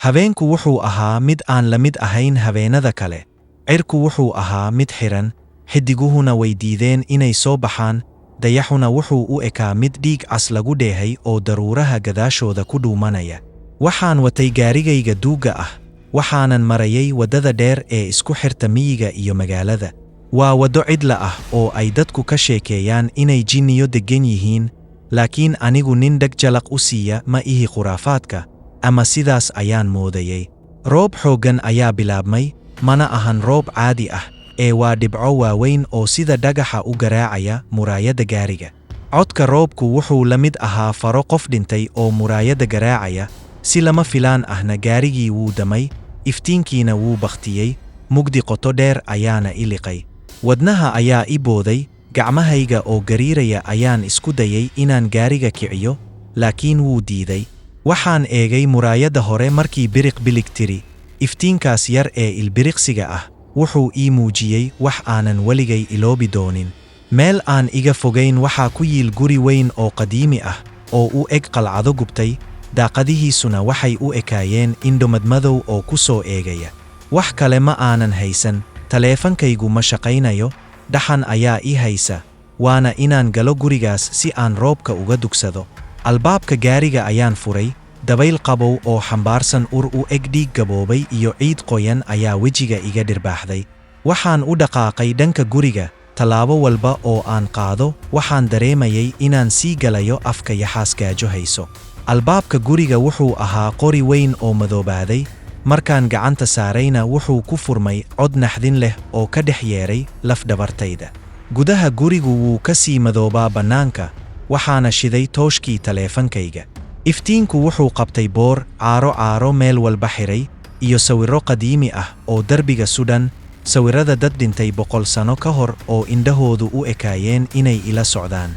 Habeenku wuxuu ahaa mid aan la mid ahayn habeenada kale. Cirku wuxuu ahaa mid xiran, xidiguhuna way diideen inay soo baxaan, dayaxuna wuxuu u ekaa mid dhiig cas lagu dheehay oo daruuraha gadaashooda ku dhuumanaya. Waxaan watay gaarigayga duugga ah, waxaanan marayay waddada dheer ee isku xirta miyiga iyo magaalada. Waa waddo cidla ah oo ay dadku ka sheekeeyaan inay jinniyo deggan yihiin, laakiin anigu nin dheg jalaq u siiya ma ihi khuraafaadka, ama sidaas ayaan moodayay. Roob xooggan ayaa bilaabmay, mana ahan roob caadi ah, ee waa dhibco waaweyn oo sida dhagaxa u garaacaya muraayadda gaariga. Codka roobku wuxuu la mid ahaa faro qof dhintay oo muraayadda garaacaya, si lama filaan ahna gaarigii wuu damay, iftiinkiina wuu bakhtiyey, mugdi qoto dheer ayaana i liqay. Wadnaha ayaa i booday, gacmahayga oo gariiraya ayaan isku dayay inaan gaariga kiciyo, laakiin wuu diiday. Waxaan eegay muraayadda hore markii biriq bilig tiri. Iftiinkaas yar ee ilbiriqsiga ah wuxuu ii muujiyey wax aanan weligay iloobi doonin. Meel aan iga fogayn waxaa ku yiil guri weyn oo qadiimi ah oo u eg qalcado gubtay, daaqadihiisuna waxay u ekaayeen indho madmadow oo ku soo eegaya. Wax kale ma aanan haysan, taleefankaygu ma shaqaynayo, dhaxan ayaa ii haysa, waana inaan galo gurigaas si aan roobka uga dugsado. Albaabka gaariga ayaan furay, dabayl qabow oo xambaarsan ur u eg dhiig gaboobay iyo ciid qoyan ayaa wejiga iga dhirbaaxday. Waxaan u dhaqaaqay dhanka guriga, tallaabo walba oo aan qaado waxaan dareemayay inaan sii galayo afka yaxaas gaajo hayso. Albaabka guriga wuxuu ahaa qori weyn oo madoobaaday, markaan gacanta saarayna wuxuu ku furmay cod naxdin leh oo ka dhex yeeray laf-dhabartayda. Gudaha gurigu wuu ka sii madoobaa bannaanka, waxaana shiday tooshkii taleefankayga. Iftiinku wuxuu qabtay boor, caaro meel walba xiray, iyo sawirro qadiimi ah oo darbiga sudhan, sawirrada dad dhintay 100 sano ka hor oo indhahoodu u ekaayeen inay ila socdaan.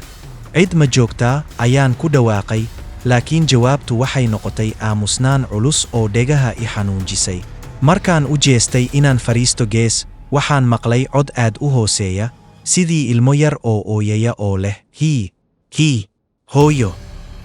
Cid ma joogtaa ayaan ku dhawaaqay, laakiin jawaabtu waxay noqotay aamusnaan culus oo dhegaha i xanuunjisay. Markaan u jeestay inaan fariisto gees, waxaan maqlay cod aad u hooseeya, sidii ilmo yar oo ooyaya oo leh, hii, hooyo.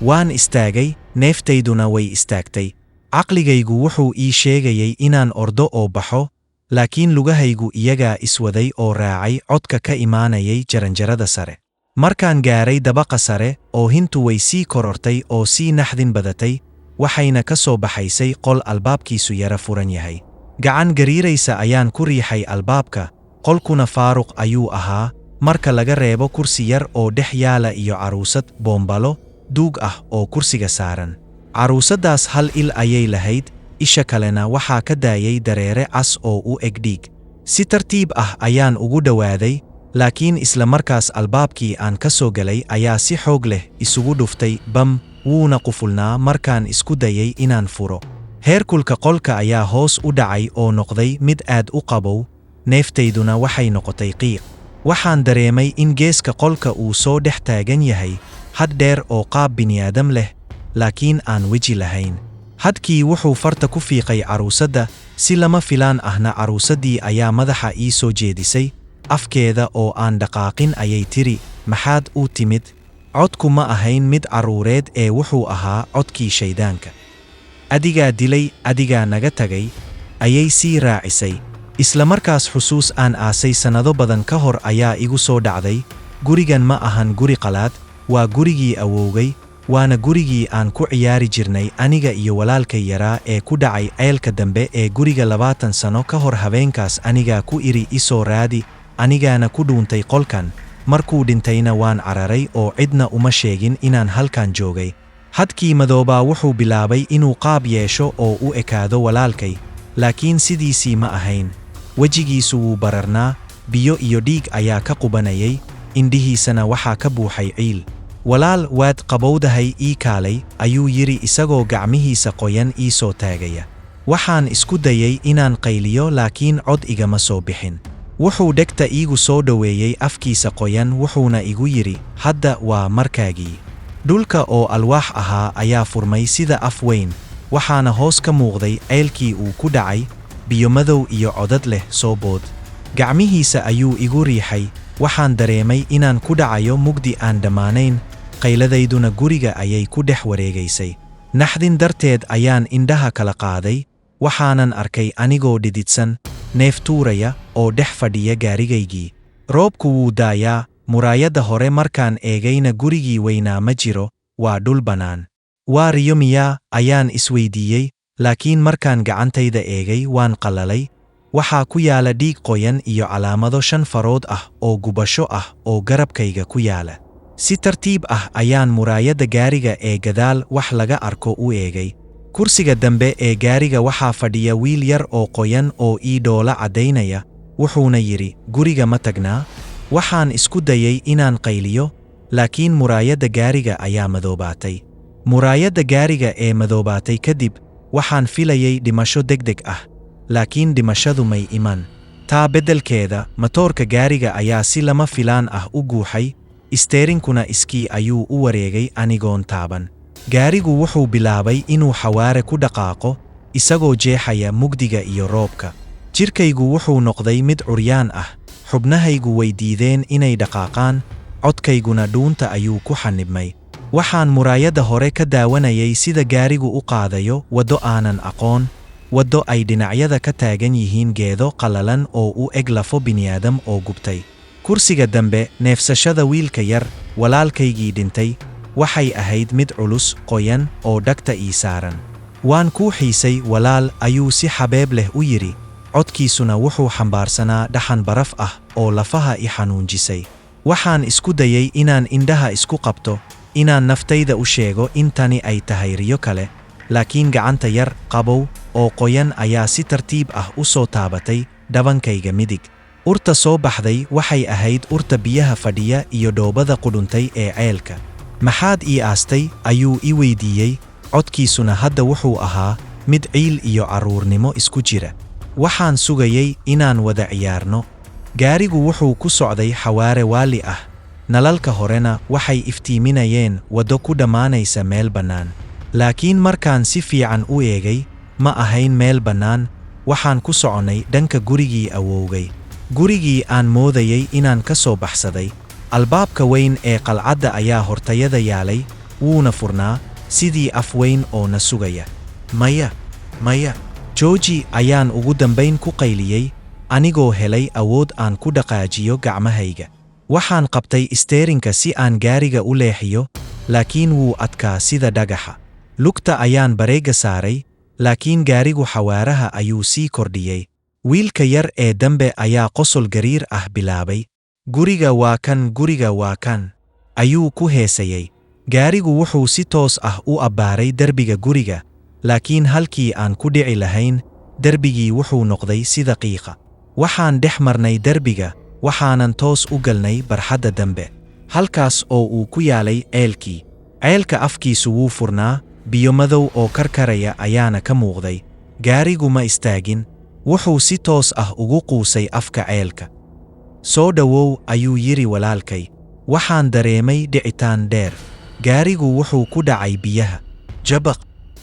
Waan istaagay, neeftayduna way istaagtay. Caqligaygu wuxuu ii sheegayay inaan ordo oo baxo, laakiin lugahaygu iyagaa iswaday oo raacay codka ka imaanayay jaranjarada sare. Markaan gaaray dabaqa sare, oohintu way sii korortay oo sii naxdin badatay, waxayna ka soo baxaysay qol albaabkiisu yara furan yahay. Gacan gariiraysa ayaan ku riixay albaabka, qolkuna faaruq ayuu ahaa, marka laga reebo kursi yar oo dhex yaala iyo caruusad boombalo duug ah oo kursiga saaran. Caruusaddaas hal il ayay lahayd, isha kalena waxaa ka daayay dareere cas oo u eg dhiig. Si tartiib ah ayaan ugu dhowaaday, laakiin isla markaas albaabkii aan ka soo galay ayaa si xoog leh isugu dhuftay, bam, wuuna qufulnaa markaan isku dayay inaan furo. Heerkulka qolka ayaa hoos u dhacay oo noqday mid aad u qabow, neeftayduna waxay noqotay qiiq. Waxaan dareemay in geeska qolka uu soo dhex taagan yahay, had dheer oo qaab bini'aadam leh, laakiin aan weji lahayn. Hadkii wuxuu farta ku fiiqay caruusadda, si lama filaan ahna caruusaddii ayaa madaxa ii soo jeedisay, afkeeda oo aan dhaqaaqin ayay tiri, maxaad u timid? Codku ma ahayn mid carruureed ee wuxuu ahaa codkii shaydaanka. Adigaa dilay, adigaa naga tagay, ayay sii raacisay. Isla markaas xusuus aan aasay sannado badan ka hor ayaa igu soo dhacday. Gurigan ma ahan guri qalaad, waa gurigii awowgay, waana gurigii aan ku ciyaari jirnay aniga iyo walaalkay yaraa ee ku dhacay ceelka dambe ee guriga 20 sano ka hor. Habeenkaas anigaa ku iri isoo raadi, anigaana ku dhuuntay qolkan. Markuu dhintayna waan cararay oo cidna uma sheegin inaan halkan joogay. Hadkii madoobaa wuxuu bilaabay inuu qaab yeesho oo u ekaado walaalkay, laakiin sidiisii ma ahayn. Wejigiisu wuu bararnaa, biyo iyo dhiig ayaa ka qubanayay, indhihiisana waxaa ka buuxay ciil. Walaal, waad qabowdahay, ii kaalay, ayuu yiri isagoo gacmihiisa qoyan ii soo taagaya. Waxaan isku dayay inaan qayliyo, laakiin cod igama soo bixin. Wuxuu dhegta iigu soo dhoweeyey afkiisa qoyan, wuxuuna igu yiri, hadda waa markaagii. Dhulka oo alwaax ahaa ayaa furmay sida af weyn, waxaana hoos ka muuqday ceelkii uu ku dhacay, biyo madow iyo codad leh soo bood. Gacmihiisa ayuu igu riixay, waxaan dareemay inaan ku dhacayo mugdi aan dhammaanayn, qayladayduna guriga ayay ku dhex wareegaysay. naxdin darteed ayaan indhaha kala qaaday, waxaanan arkay anigoo dhididsan, neef tuuraya oo dhex fadhiya gaarigaygii. Roobku wuu daayaa, muraayadda hore markaan eegayna gurigii weynaa ma jiro, waa dhul bannaan. Waa riyo miyaa ayaan isweydiiyey, laakiin markaan gacantayda eegay waan qallalay. Waxaa ku yaala dhiig qoyan iyo calaamado 5 farood ah oo gubasho ah oo garabkayga ku yaala. Si tartiib ah ayaan muraayadda gaariga ee gadaal wax laga arko u eegay. Kursiga dambe ee gaariga waxaa fadhiya wiil yar oo qoyan oo ii dhoola caddaynaya, wuxuuna yidhi, guriga ma tagnaa? Waxaan isku dayay inaan qayliyo, laakiin muraayadda gaariga ayaa madoobaatay. Muraayadda gaariga ee madoobaatay kadib, waxaan filayay dhimasho degdeg ah, laakiin dhimashadu may iman. Taa beddelkeeda, matoorka gaariga ayaa si lama filaan ah u guuxay, isteerinkuna iskii ayuu u wareegay anigoon taaban. Gaarigu wuxuu bilaabay inuu xawaare ku dhaqaaqo, isagoo jeexaya mugdiga iyo roobka. Jirkaygu wuxuu noqday mid curyaan ah, xubnahaygu way diideen inay dhaqaaqaan, codkayguna dhuunta ayuu ku xannibmay. Waxaan muraayadda hore ka daawanayay sida gaarigu u qaadayo waddo aanan aqoon, waddo ay dhinacyada ka taagan yihiin geedo qallalan oo u eg lafo bini'aadam oo gubtay. Kursiga dambe, neefsashada wiilka yar, walaalkaygii dhintay, waxay ahayd mid culus, qoyan, oo dhagta ii saaran. Waan kuu xiisay walaal, ayuu si xabeeb leh u yidhi, codkiisuna wuxuu xambaarsanaa dhaxan baraf ah oo lafaha i xanuunjisay. Waxaan isku dayay inaan indhaha isku qabto, inaan naftayda u sheego in tani ay tahay riyo kale, laakiin gacanta yar, qabow, oo qoyan ayaa si tartiib ah u soo taabatay dhabankayga midig. Urta soo baxday waxay ahayd urta biyaha fadhiya iyo dhoobada qudhuntay ee ceelka. Maxaad ii aastay? Ayuu i weydiiyey, codkiisuna hadda wuxuu ahaa mid ciil iyo carruurnimo isku jira. Waxaan sugayay inaan wada ciyaarno. Gaarigu wuxuu ku socday xawaare waali ah, nalalka horena waxay iftiiminayeen waddo ku dhammaanaysa meel bannaan. Laakiin markaan si fiican u eegay, ma ahayn meel bannaan, waxaan ku soconnay dhanka gurigii awowgay. Gurigii aan moodayay inaan ka soo baxsaday. Albaabka weyn ee qalcadda ayaa hortayada yaalay, wuuna furnaa, sidii af weyn oo na sugaya. Maya, maya, jooji ayaan ugu dambayn ku qayliyey, anigoo helay awood aan ku dhaqaajiyo gacmahayga. Waxaan qabtay isteerinka si aan gaariga u leexiyo, laakiin wuu adkaa sida dhagaxa. Lugta ayaan bareega saaray, laakiin gaarigu xawaaraha ayuu sii kordhiyey. Wiilka yar ee dambe ayaa qosol gariir ah bilaabay. Guriga waa kan, guriga waa kan, ayuu ku heesayay. Gaarigu wuxuu si toos ah u abbaaray derbiga guriga, laakiin halkii aan ku dhici lahayn, derbigii wuxuu noqday sida qiiqa. Waxaan dhex marnay derbiga, waxaanan toos u galnay barxadda dambe. Halkaas oo uu ku yaalay ceelkii. Ceelka afkiisu wuu furnaa, biyo madow oo karkaraya ayaana ka muuqday. Gaarigu ma istaagin, wuxuu si toos ah ugu quusay afka ceelka. Soo dhowow, ayuu yidhi walaalkay. Waxaan dareemay dhicitaan dheer. Gaarigu wuxuu ku dhacay biyaha. Jabaq!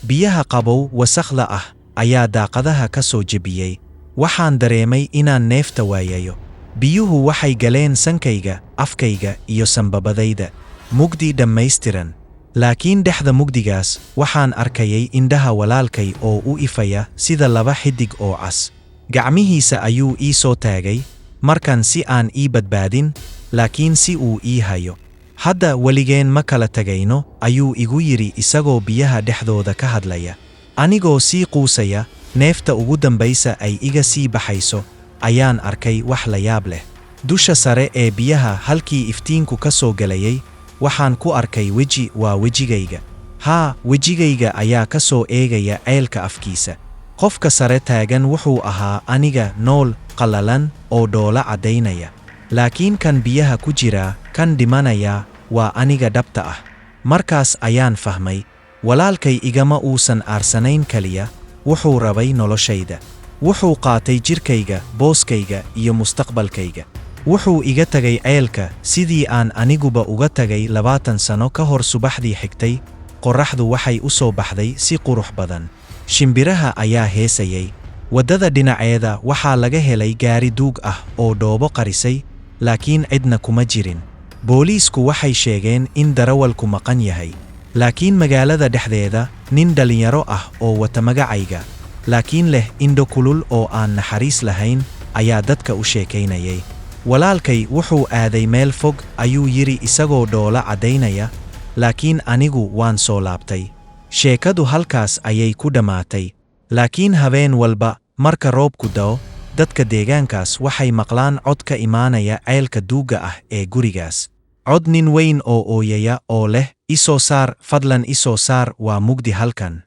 Biyaha qabow wasakhda ah ayaa daaqadaha ka soo jebiyey. Waxaan dareemay inaan neefta waayayo. Biyuhu waxay galeen sankayga, afkayga iyo sanbabadayda. Mugdi dhammaystiran. Laakiin dhexda mugdigaas, waxaan arkayay indhaha walaalkay oo u ifaya sida 2 xiddig oo cas. Gacmihiisa ayuu ii soo taagay, markan si aan ii badbaadin, laakiin si uu ii hayo. Hadda weligeen ma kala tagayno, ayuu igu yidhi isagoo biyaha dhexdooda ka hadlaya. Anigoo sii quusaya, neefta ugu dambaysa ay iga sii baxayso, ayaan arkay wax la yaab leh. Dusha sare ee biyaha halkii iftiinku ka soo galayay, waxaan ku arkay weji, waa wejigayga. Haa, wejigayga ayaa ka soo eegaya ceelka afkiisa. Qofka sare taagan wuxuu ahaa aniga, nool, qallalan, oo dhoola caddaynaya. Laakiin kan biyaha ku jira, kan dhimanaya, waa aniga dhabta ah. Markaas ayaan fahmay, walaalkay igama uusan aarsanayn kaliya, wuxuu rabay noloshayda. Wuxuu qaatay jirkayga, booskayga iyo mustaqbalkayga. Wuxuu iga tagay ceelka sidii aan aniguba uga tagay 20 sano ka hor. Subaxdii xigtay, qorraxdu waxay u soo baxday si qurux badan. Shimbiraha ayaa heesayay. Waddada dhinaceeda waxaa laga helay gaari duug ah oo dhoobo qarisay, laakiin cidna kuma jirin. Booliisku waxay sheegeen in darawalku maqan yahay, laakiin magaalada dhexdeeda nin dhalinyaro ah oo wata magacayga laakiin leh indho kulul oo aan naxariis lahayn ayaa dadka u sheekaynayay. walaalkay wuxuu aaday meel fog ayuu yidhi isagoo dhoola caddaynaya, laakiin anigu waan soo laabtay. sheekadu halkaas ayay ku dhammaatay. laakiin habeen walba marka roobku da'o, dadka deegaankaas waxay maqlaan cod ka imaanaya ceelka duugga ah ee gurigaas. cod nin weyn oo ooyaya oo leh, "I soo saar, fadlan i soo saar, waa mugdi halkan."